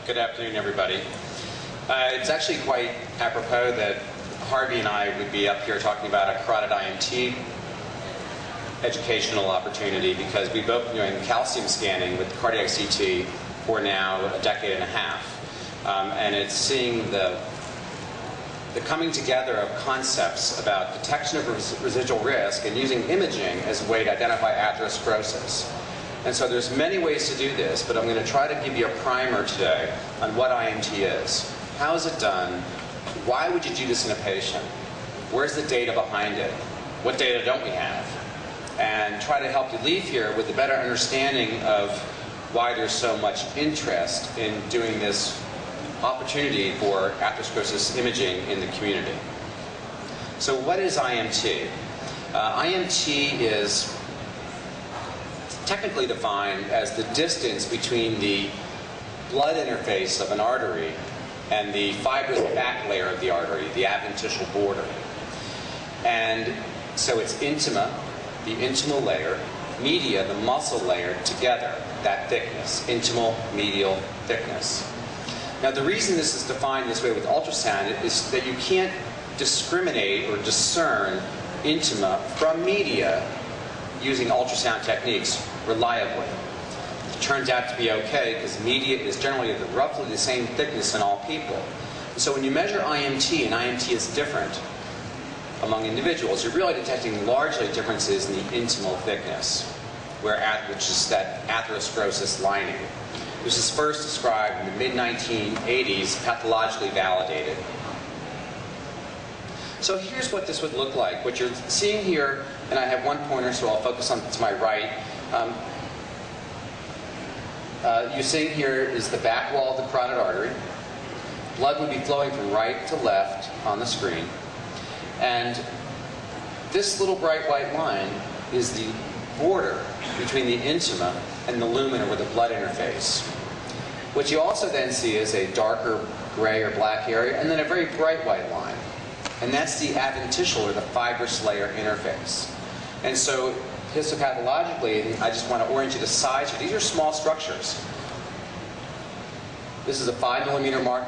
Good afternoon, everybody. It's actually quite apropos that Harvey and I would be up here talking about a carotid IMT educational opportunity, because we've both been doing calcium scanning with cardiac CT for now a decade and a half. And it's seeing the coming together of concepts about detection of residual risk and using imaging as a way to identify atherosclerosis. And so there's many ways to do this, but I'm going to try to give you a primer today on what IMT is. How is it done? Why would you do this in a patient? Where's the data behind it? What data don't we have? And try to help you leave here with a better understanding of why there's so much interest in doing this opportunity for atherosclerosis imaging in the community. So what is IMT? IMT is technically defined as the distance between the blood interface of an artery and the fibrous back layer of the artery, the adventitial border. And so it's intima, the intimal layer, media, the muscle layer, together, that thickness, intimal medial thickness. Now the reason this is defined this way with ultrasound is that you can't discriminate or discern intima from media using ultrasound techniques reliably. It turns out to be okay because media is generally roughly the same thickness in all people. And so when you measure IMT, and IMT is different among individuals, you're really detecting largely differences in the intimal thickness, which is that atherosclerosis lining. This was first described in the mid-1980s, pathologically validated. So here's what this would look like. What you're seeing here, and I have one pointer, so I'll focus on to my right. You're seeing here is the back wall of the carotid artery. Blood would be flowing from right to left on the screen. And this little bright white line is the border between the intima and the lumina, or the blood interface. What you also then see is a darker gray or black area, and then a very bright white line. And that's the adventitial, or the fibrous layer interface. And so histopathologically, I just want to orient you to size here. These are small structures. This is a 5 millimeter marker.